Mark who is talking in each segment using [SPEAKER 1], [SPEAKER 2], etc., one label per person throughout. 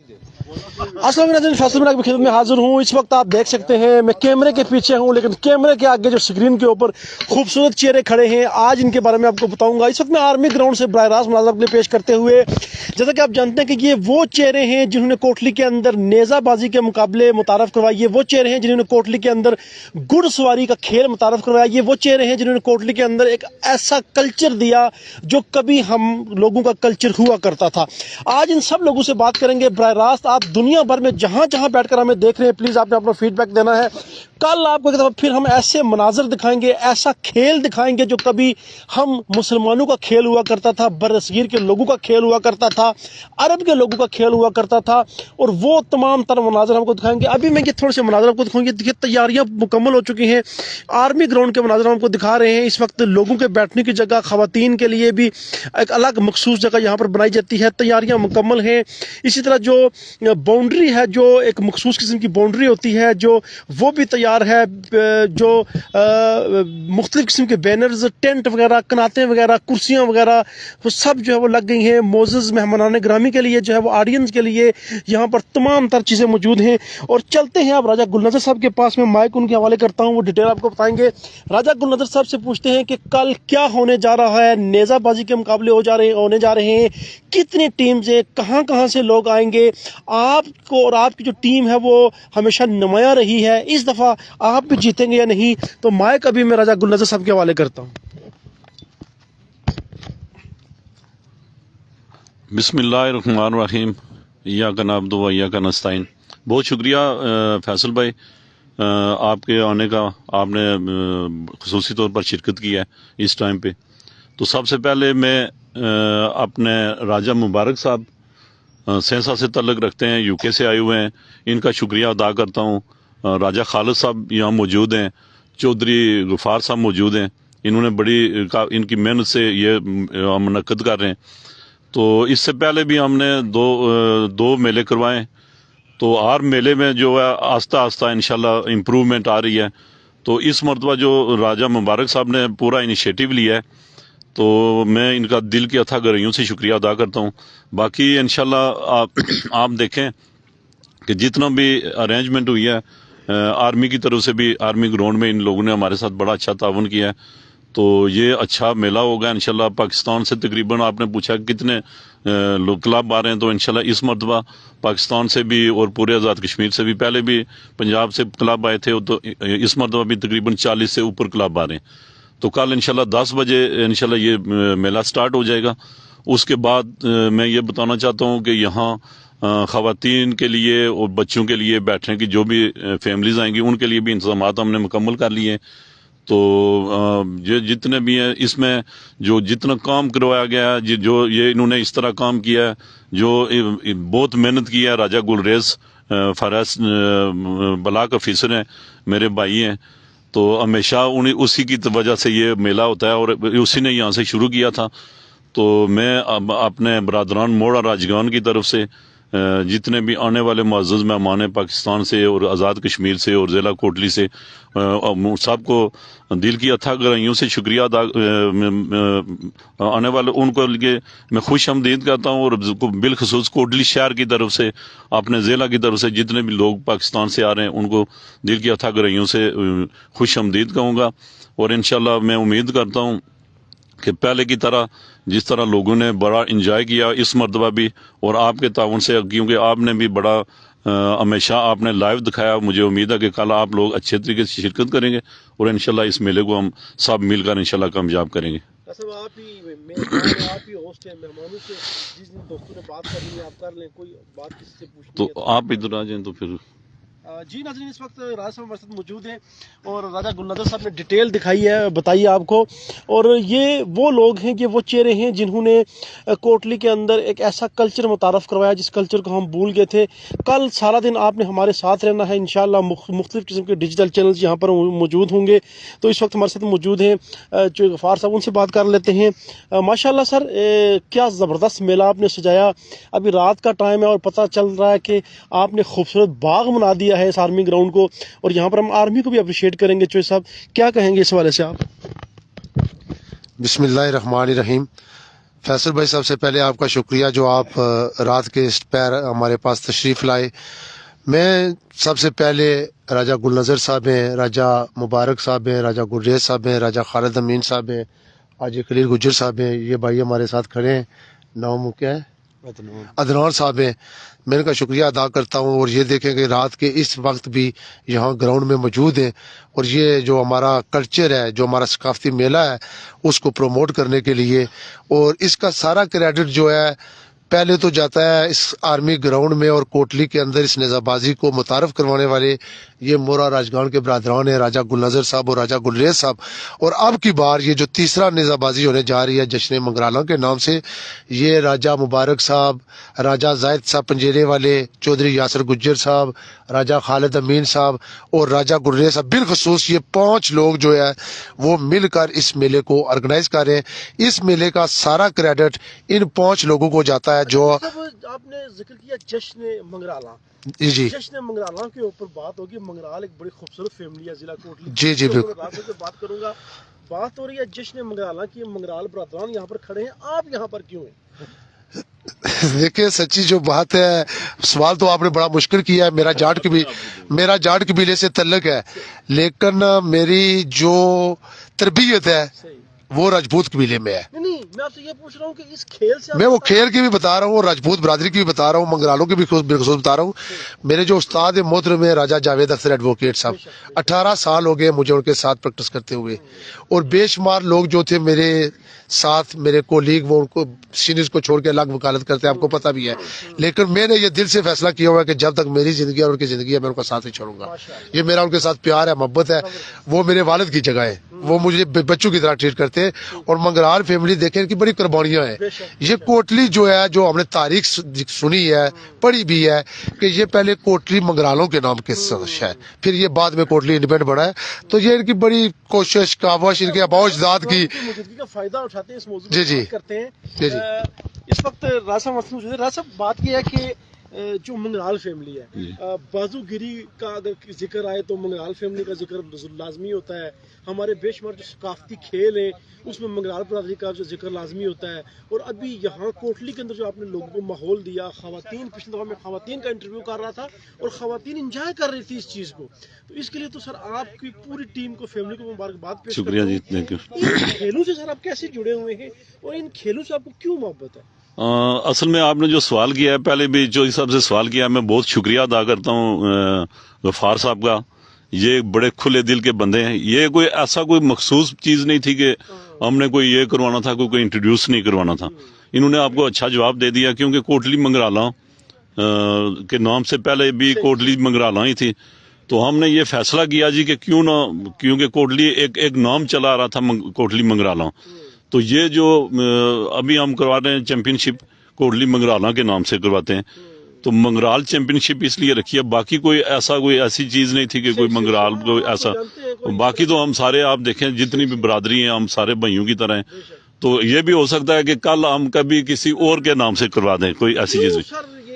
[SPEAKER 1] अस्सलाम वालेकुम, फैसल में खिदमत में हाजिर हूँ। इस वक्त आप देख सकते हैं मैं कैमरे के पीछे हूँ, लेकिन कैमरे के आगे जो स्क्रीन के ऊपर खूबसूरत चेहरे खड़े हैं, आज इनके बारे में आपको बताऊंगा। इस वक्त मैं आर्मी ग्राउंड से बराह रास्त मुनाज़रा के लिए पेश करते हुए, जैसा कि आप जानते हैं कि ये वो चेहरे हैं जिन्होंने कोटली के अंदर नेज़ाबाजी के मुकाबले मुतारफ़ करवाए, ये वो चेहरे हैं जिन्होंने कोटली के अंदर घुड़सवारी का खेल मुतारफ़ करवाया, ये वो चेहरे हैं जिन्होंने कोटली के अंदर एक ऐसा कल्चर दिया जो कभी हम लोगों का कल्चर हुआ करता था। आज इन सब लोगों से बात करेंगे बराह रास्त। आप दुनिया भर में जहां जहां बैठकर हमें देख रहे हैं, प्लीज आपने अपना फीडबैक देना है। कल आपको फिर हम ऐसे मनाजर दिखाएंगे, ऐसा खेल दिखाएंगे जो कभी हम मुसलमानों का खेल हुआ करता था, बरसगीर के लोगों का खेल हुआ करता था, अरब के लोगों का खेल हुआ करता था, और वो तमाम तर मनाजर हमको दिखाएंगे। अभी मैं ये थोड़े से मनाजर आपको दिखाऊंगी। देखिए, तैयारियां मुकम्मल हो चुकी हैं, आर्मी ग्राउंड के मनाजर हमको दिखा रहे हैं। इस वक्त लोगों के बैठने की जगह, खवातीन के लिए भी एक अलग मखसूस जगह यहाँ पर बनाई जाती है। तैयारियां मुकम्मल हैं। इसी तरह जो बाउंड्री है, जो एक मखसूस किस्म की बाउंड्री होती है, जो वो भी तैयार है। जो मुख्तलिफ किस्म के बैनर्स, टेंट वगैरह, कनातें वगैरह, कुर्सियां वगैरह, वो सब जो है वो लग गई हैं। मोज़ेज़ मेहमानान ग्रामी के लिए जो है वो ऑडियंस के लिए यहाँ पर तमाम तर चीज़ें मौजूद हैं। और चलते हैं आप राजा गुलनज़र साहब के पास में, माइक उनके हवाले करता हूँ, वो डिटेल आपको बताएंगे। राजा गुलनज़र साहब से पूछते हैं कि कल क्या होने जा रहा है, नेज़ाबाजी के मुकाबले होने जा रहे हैं, कितनी टीम्स हैं, कहाँ कहाँ से लोग आएंगे। आपको और आपकी जो टीम है वो हमेशा नुमाया रही है, इस दफ़ा आप भी जीतेंगे या नहीं। तो माइक अभी मैं राजा गुलनज़र साहब के हवाले करता हूँ।
[SPEAKER 2] बिस्मिल्लाहिर्रहमानिर्रहीम, इय्याका नअब्दु व इय्याका नस्तईन। बहुत शुक्रिया फैसल भाई, आपके आने का। आपने खुसूसी तौर पर शिरकत की है इस टाइम पे। तो सबसे पहले मैं अपने राजा मुबारक साहब सेंसा से तल्लुक़ रखते हैं, यूके से आए हुए हैं, इनका शुक्रिया अदा करता हूँ। राजा खालिद साहब यहाँ मौजूद हैं, चौधरी गफ़ार साहब मौजूद हैं। इन्होंने इनकी मेहनत से ये हम मुनक़्क़द कर रहे हैं। तो इससे पहले भी हमने दो मेले करवाए। तो हर मेले में जो है आस्ता आस्ता इंशाल्लाह इम्प्रूवमेंट आ रही है। तो इस मरतबा जो राजा मुबारक साहब ने पूरा इनिशिएटिव लिया है, तो मैं इनका दिल की अथाह गहराइयों से शुक्रिया अदा करता हूँ। बाकी इंशाल्लाह आप देखें कि जितना भी अरेंजमेंट हुई है आर्मी की तरफ से भी, आर्मी ग्राउंड में इन लोगों ने हमारे साथ बड़ा अच्छा ताउन किया है। तो ये अच्छा मेला होगा इंशाल्लाह। पाकिस्तान से तकरीबन, आपने पूछा कितने लोग क्लब आ रहे हैं, तो इंशाल्लाह इस मरतबा पाकिस्तान से भी और पूरे आज़ाद कश्मीर से भी, पहले भी पंजाब से क्लब आए थे, तो इस मरतबा भी तकरीबन 40 से ऊपर क्लब आ रहे हैं। तो कल इंशाल्लाह 10 बजे इंशाल्लाह ये मेला स्टार्ट हो जाएगा। उसके बाद मैं ये बताना चाहता हूँ कि यहाँ ख़वातीन के लिए और बच्चों के लिए बैठने की जो भी फैमिलीज़ आएंगी, उनके लिए भी इंतज़ामात हमने मुकम्मल कर लिए हैं। तो ये जितने भी हैं, इसमें जो जितना काम करवाया गया है, जो ये इन्होंने इस तरह काम किया है, जो बहुत मेहनत की है। राजा गुलरेज फराज ब्लॉक ऑफिसर हैं, मेरे भाई हैं। तो हमेशा उसी की वजह से ये मेला होता है और उसी ने यहाँ से शुरू किया था। तो मैं अब अपने बरादरान मोड़ा राजगान की तरफ से जितने भी आने वाले मुअज़्ज़ज़ मेहमान हैं पाकिस्तान से और आज़ाद कश्मीर से और ज़िला कोटली से, सबको दिल की अथाह गहराइयों से शुक्रिया अदा आने वाले उनको लिए मैं खुश आमदीद करता हूँ। और बिलखसूस कोटली शहर की तरफ से, अपने ज़िला की तरफ से जितने भी लोग पाकिस्तान से आ रहे हैं, उनको दिल की अथाह गहराइयों से खुश आमदीद कहूँगा। और इंशाल्लाह मैं उम्मीद करता हूँ कि पहले की तरह जिस तरह लोगों ने बड़ा इंजॉय किया इस मरतबा भी, और आपके ताउन से, क्योंकि आपने भी बड़ा हमेशा आपने लाइव दिखाया, मुझे उम्मीद है कि कल आप लोग अच्छे तरीके से शिरकत करेंगे और इंशाल्लाह इस मेले को हम सब मिलकर इंशाल्लाह कामयाब करेंगे।
[SPEAKER 1] आप ही होस्ट हैं, मेहमानों से जिस दिन दोस्तों ने बात करनी है आप कर लें, कोई बात किसी से पूछनी
[SPEAKER 2] तो
[SPEAKER 1] है तो
[SPEAKER 2] आप इधर आ जाएं। तो फिर
[SPEAKER 1] जी नाज़रीन, इस वक्त राजा साहब हमारे साथ मौजूद हैं और राजा गुलनज़र साहब ने डिटेल दिखाई है, बताइए आपको। और ये वो लोग हैं, ये वो चेहरे हैं जिन्होंने कोटली के अंदर एक ऐसा कल्चर मुतारफ़ करवाया जिस कल्चर को हम भूल गए थे। कल सारा दिन आपने हमारे साथ रहना है इंशाल्लाह। मुख्तलिफ़ किस्म के डिजिटल चैनल्स यहाँ पर मौजूद होंगे। तो इस वक्त हमारे साथ मौजूद हैं जो गफ़ार साहब, उनसे बात कर लेते हैं। माशाल्लाह सर, क्या ज़बरदस्त मेला आपने सजाया। अभी रात का टाइम है और पता चल रहा है कि आपने खूबसूरत बाग बना दिया है इस आर्मी ग्राउंड को, और यहाँ पर हम आर्मी को भी अप्रिशिएट करेंगे। चोई साहब, क्या कहेंगे इस वाले से आप?
[SPEAKER 3] बिस्मिल्लाहिर्रहमानिर्रहीम। फैसल भाई, सबसे पहले आपका शुक्रिया जो आप रात के इस पैर हमारे पास तशरीफ़ लाए। मैं सबसे पहले राजा गुल नज़र साहब हैं, राजा मुबारक साहब हैं, राजा गुलरेज साहब हैं, राजा खालिद अमीन साहब हैं, हाजी खलील गुज्जर साहब हैं, ये भाई हमारे साथ खड़े हैं, नाम क्या है, अदनान साहब हैं। मैं इनका शुक्रिया अदा करता हूँ। और ये देखें कि रात के इस वक्त भी यहाँ ग्राउंड में मौजूद हैं और ये जो हमारा कल्चर है, जो हमारा सकाफती मेला है, उसको प्रमोट करने के लिए। और इसका सारा क्रेडिट जो है पहले तो जाता है इस आर्मी ग्राउंड में और कोटली के अंदर इस नेज़ाबाजी को मुतारफ़ करवाने वाले ये मोरा राजगान के बरादरान हैं, राजा गुल नज़र साहब और राजा गुलरेज साहब। और अब की बार ये जो तीसरा नेज़ाबाजी होने जा रही है जश्न मंगराला के नाम से, ये राजा मुबारक साहब, राजा जायद साहब पंजेरे वाले, चौधरी यासर गुज्जर साहब, राजा खालिद अमीन साहब और राजा गुलरेज साहब, बिलखसूस ये 5 लोग जो है वो मिलकर इस मेले को ऑर्गेनाइज कर रहे हैं। इस मेले का सारा क्रेडिट इन 5 लोगों को जाता है। जो
[SPEAKER 1] आपने जिक्र किया जश्न मंगराला,
[SPEAKER 3] जी
[SPEAKER 1] जश्न मंगराला के ऊपर बात होगी। मंगराल एक बड़ी खूबसूरत फैमिली है जिला कोटली।
[SPEAKER 3] जी जी बिल्कुल।
[SPEAKER 1] बात करूंगा, बात हो रही है जश्न मंगराला की। मंगराल बरादरान यहाँ पर खड़े हैं, आप यहाँ पर क्यों हैं?
[SPEAKER 3] देखिए सच्ची जो बात है, सवाल तो आपने बड़ा मुश्किल किया है। मेरा जाट कबीले से तल्लक है, लेकिन मेरी जो तरबियत है वो राजपूत कबीले में है।
[SPEAKER 1] नहीं, मैं आपसे ये पूछ रहा हूँ कि इस खेल से
[SPEAKER 3] मैं वो खेल की भी बता रहा हूँ, राजपूत बरादरी की भी बता रहा हूँ, मंगरालों की भी बिलखसूस बता रहा हूँ। मेरे जो उस्ताद मोहतरम में राजा जावेद अख्तर एडवोकेट साहब, 18 साल हो गए मुझे उनके साथ प्रैक्टिस करते हुए। और बेशुमार लोग जो थे मेरे साथ, मेरे कोलीग, वो उनको सीनियर्स को छोड़ के अलग वकालत करते हैं, आपको पता भी है। लेकिन मैंने ये दिल से फैसला किया हुआ है कि जब तक मेरी जिंदगी और उनकी जिंदगी है मैं उनका साथ नहीं छोड़ूंगा। ये मेरा उनके साथ प्यार है, मोहब्बत है। वो मेरे वालिद की जगह है, वो मुझे बच्चों की तरह ट्रीट करते हैं। और मंगराल फैमिली देखें इनकी बड़ी कुर्बानियां हैं। ये कोटली जो है, जो हमने तारीख सुनी है, पढ़ी भी है कि ये पहले कोटली मंगरालों के नाम के है, फिर ये बाद में कोटली इंडिपेंडेंट बना है। तो ये इनकी बड़ी कोशिश, कावश, इनके आबा अजदाद की
[SPEAKER 1] का फायदा उठाते हैं, इस मौजूद
[SPEAKER 3] जी जी
[SPEAKER 1] करते हैं।
[SPEAKER 3] जी जी।
[SPEAKER 1] इस वक्त राजा मौजूद है। राजा बात यह है कि जो मंगराल फैमिली है, बाजूगिरी का अगर जिक्र आए तो मंगराल फैमिली का जिक्र लाजमी होता है। हमारे बेशुमार जो सकाफती खेल है उसमें मंगराल बरादरी का जो जिक्र लाजमी होता है। और अभी यहाँ कोटली के अंदर जो आपने लोगों को माहौल दिया, खवातीन, पिछली दफा मैं खवातीन का इंटरव्यू कर रहा था और खवातीन इंजॉय कर रही थी इस चीज़ को। तो इसके लिए तो सर आपकी पूरी टीम को, फैमिली को मुबारकबाद पेश
[SPEAKER 2] शुक्रिया जी, थैंक यू।
[SPEAKER 1] इन खेलों से सर आप कैसे जुड़े हुए हैं और इन खेलों से आपको क्यों मोहब्बत है?
[SPEAKER 2] असल में आपने जो सवाल किया है, पहले भी जो इस सबसे सवाल किया है, मैं बहुत शुक्रिया अदा करता हूँ गफ्फार साहब का। ये बड़े खुले दिल के बंदे हैं। ये कोई ऐसा कोई मखसूस चीज़ नहीं थी कि हमने कोई ये करवाना था, कोई इंट्रोड्यूस नहीं करवाना था। इन्होंने आपको अच्छा जवाब दे दिया, क्योंकि कोटली मंगराला के नाम से पहले भी कोटली मंगराला ही थी। तो हमने ये फैसला किया जी कि क्यों ना, क्योंकि कोटली एक नाम चला आ रहा था कोटली मंगराला। तो ये जो अभी हम करवा रहे हैं चैंपियनशिप, कोटली मंगराला के नाम से करवाते हैं। तो मंगराल चैंपियनशिप इसलिए रखी है, बाकी कोई ऐसी चीज नहीं थी कि कोई मंगराल को ऐसा। बाकी तो हम सारे, आप देखें जितनी भी बरादरी हैं, हम सारे भाइयों की तरह हैं। तो ये भी हो सकता है कि कल हम कभी किसी और के नाम से करवा दें कोई ऐसी चीज।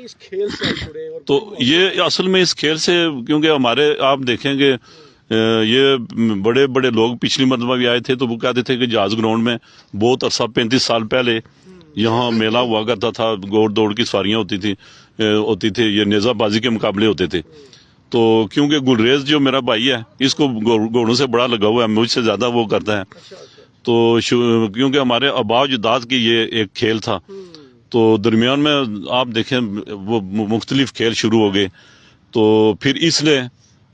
[SPEAKER 1] इस खेल से जुड़े और
[SPEAKER 2] तो ये असल में इस खेल से, क्योंकि हमारे आप देखेंगे ये बड़े बड़े लोग पिछली मरतबा भी आए थे, तो वो कहते थे कि जहाज ग्राउंड में बहुत अरसा 35 साल पहले यहाँ मेला हुआ करता था, घोड़ दौड़ की सवारियाँ होती थी, ये नेज़ाबाजी के मुकाबले होते थे। तो क्योंकि गुलरेज जो मेरा भाई है, इसको घोड़ों से बड़ा लगा हुआ है, मुझसे ज़्यादा वो करता है। तो क्योंकि हमारे आबा अजदाद की ये एक खेल था, तो दरमियान में आप देखें वो मुख्तलिफ खेल शुरू हो गए। तो फिर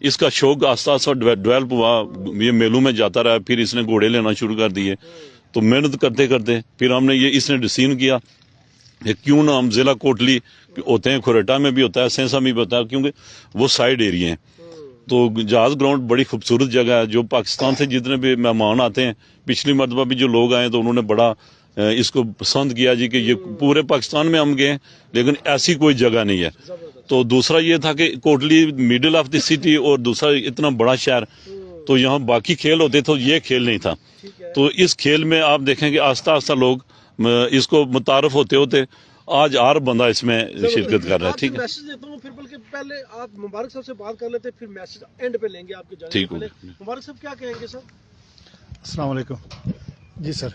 [SPEAKER 2] इसका शौक आस्ता आस्ता डेवलप हुआ, ये मेलों में जाता रहा, फिर इसने घोड़े लेना शुरू कर दिए। तो मेहनत करते करते फिर हमने इसने डिसीजन किया कि क्यों ना हम जिला कोटली होते हैं, खुरेटा में भी होता है, सेंसा में भी होता है, क्योंकि वो साइड एरिया हैं। तो जहाज ग्राउंड बड़ी खूबसूरत जगह है। जो पाकिस्तान से जितने भी मेहमान आते हैं, पिछली मरतबा भी जो लोग आए तो उन्होंने बड़ा इसको पसंद किया जी कि ये पूरे पाकिस्तान में हम गए, लेकिन ऐसी कोई जगह नहीं है। तो दूसरा ये था कि Kotli middle of the city, और दूसरा इतना बड़ा शहर, तो यहाँ बाकी खेल होते तो ये खेल नहीं था। तो इस खेल में आप देखें कि आस्ता आस्ता लोग इसको मुतारफ होते होते आज हर बंदा इसमें शिरकत कर रहा है। ठीक है,
[SPEAKER 1] मैसेज देता हूँ, फिर बल्कि पहले आप मुबारक साहब से बात कर लेते, फिर मैसेज एंड पे लेंगे आपके जाने से पहले। मुबारक साहब क्या कहेंगे सर?
[SPEAKER 4] अस्सलाम वालेकुम। जी सर,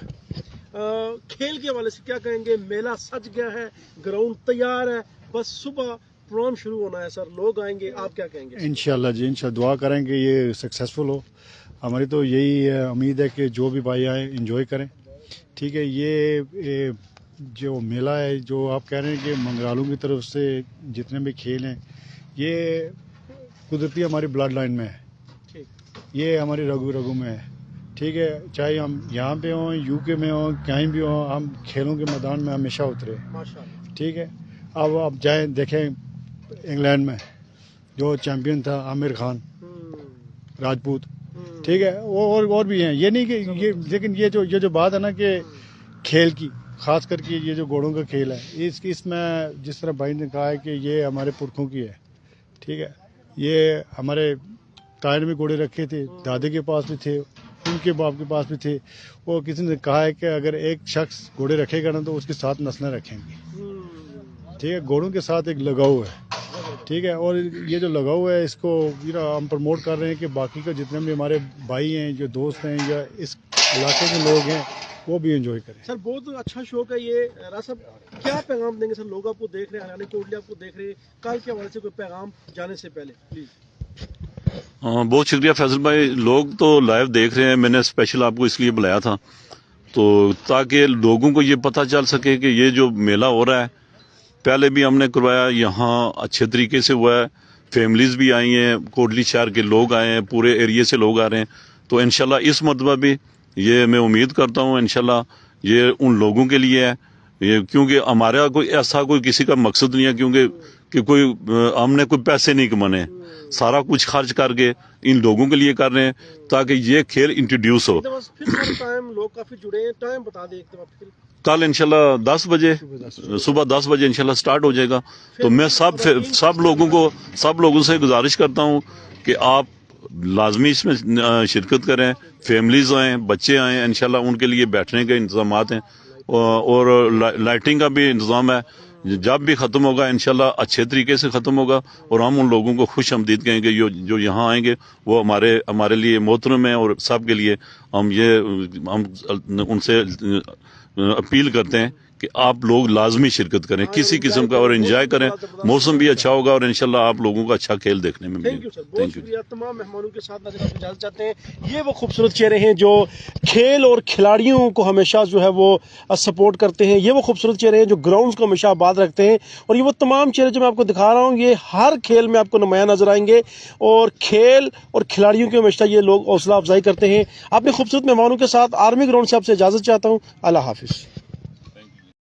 [SPEAKER 1] खेल के हवाले से क्या कहेंगे? मेला सज गया है, ग्राउंड तैयार है, बस सुबह प्रोग्राम शुरू होना है सर, लोग आएंगे, आप क्या कहेंगे?
[SPEAKER 4] इंशाल्लाह जी, इंशाल्लाह दुआ करेंगे ये सक्सेसफुल हो। हमारी तो यही उम्मीद है कि जो भी भाई आए एंजॉय करें। ठीक है, ये जो मेला है, जो आप कह रहे हैं कि मंगरालों की तरफ से जितने भी खेल हैं, ये कुदरती हमारी ब्लड लाइन में है,
[SPEAKER 1] ठीक,
[SPEAKER 4] ये हमारी रगू रगू में है। ठीक है, चाहे हम यहाँ पे हों, यूके में हों, कहीं भी हों, हम खेलों के मैदान में हमेशा उतरे।
[SPEAKER 1] माशाल्लाह।
[SPEAKER 4] ठीक है, अब आप जाएं देखें इंग्लैंड में जो चैंपियन था आमिर खान राजपूत, ठीक है, वो और भी हैं। ये नहीं कि ये, लेकिन ये जो बात है ना कि खेल की, खास करके ये जो घोड़ों का खेल है, इसमें जिस तरह भाई ने कहा है कि ये हमारे पुरखों की है। ठीक है, ये हमारे तायर में घोड़े रखे थे, दादे के पास भी थे, उनके बाप के पास भी थे। वो किसी ने कहा है कि अगर एक शख्स घोड़े रखेगा ना तो उसके साथ नस्लें रखेंगे। ठीक है, घोड़ों के साथ एक लगाव है। ठीक है, और ये जो लगाव है इसको हम प्रमोट कर रहे हैं कि बाकी का जितने भी हमारे भाई हैं, जो दोस्त हैं, या इस इलाके के लोग हैं, वो भी एंजॉय करें।
[SPEAKER 1] सर बहुत अच्छा शौक है ये। राज साहब क्या पैगाम देंगे सर? लोग आपको देख रहे हैं, हरियाणा कोटली आपको देख रहे हैं, कल के हवाले से कोई पैगाम जाने से पहले प्लीज।
[SPEAKER 2] बहुत शुक्रिया फैसल भाई, लोग तो लाइव देख रहे हैं, मैंने स्पेशल आपको इसलिए बुलाया था तो ताकि लोगों को ये पता चल सके कि ये जो मेला हो रहा है, पहले भी हमने करवाया, यहाँ अच्छे तरीके से हुआ है, फैमिलीज भी आई हैं, कोटली शहर के लोग आए हैं, पूरे एरिया से लोग आ रहे हैं। तो इंशाल्लाह इस मरतबा भी ये मैं उम्मीद करता हूँ इंशाल्लाह ये उन लोगों के लिए है, ये क्योंकि हमारा कोई ऐसा कोई किसी का मकसद नहीं है, क्योंकि कि कोई हमने कोई पैसे नहीं कमाने, सारा कुछ खर्च करके इन लोगों के लिए कर रहे हैं ताकि ये खेल इंट्रोड्यूस हो।
[SPEAKER 1] फिर सर टाइम, लोग काफी जुड़े हैं, टाइम बता दें एक दफा फिर।
[SPEAKER 2] कल इंशाल्लाह 10 बजे, सुबह 10 बजे इंशाल्लाह स्टार्ट हो जाएगा। तो मैं सब लोगों से गुजारिश करता हूँ कि आप लाजमी इसमें शिरकत करें, फैमिलीज आएँ, बच्चे आएँ, इंशाल्लाह उनके लिए बैठने के इंतजाम हैं और लाइटिंग का भी इंतजाम है। जब भी ख़त्म होगा इंशाल्लाह अच्छे तरीके से ख़त्म होगा और हम उन लोगों को खुश आमदीद कहेंगे जो यहाँ आएंगे, वो हमारे लिए मोहतरम है और सब के लिए हम उनसे अपील करते हैं कि आप लोग लाजमी शिरकत करें किसी किस्म का और एंजॉय करें। मौसम भी अच्छा होगा और इंशाल्लाह आप लोगों को अच्छा खेल देखने में
[SPEAKER 1] थैंक यू सर,
[SPEAKER 2] मिलेगा।
[SPEAKER 1] बहुत शुक्रिया। तमाम मेहमानों के साथ नजर आप इजाजत चाहते हैं। ये वो खूबसूरत चेहरे हैं जो खेल और खिलाड़ियों को हमेशा जो है वो सपोर्ट करते हैं। ये वो खूबसूरत चेहरे हैं जो ग्राउंड्स को हमेशा आबाद रखते हैं। और ये वो तमाम चेहरे जो मैं आपको दिखा रहा हूँ, ये हर खेल में आपको नुमाया नजर आएंगे और खेल और खिलाड़ियों की हमेशा ये लोग हौसला अफजाई करते हैं। अपने खूबसूरत मेहमानों के साथ आर्मी ग्राउंड से आपसे इजाजत चाहता हूँ। अल्लाह हाफिज।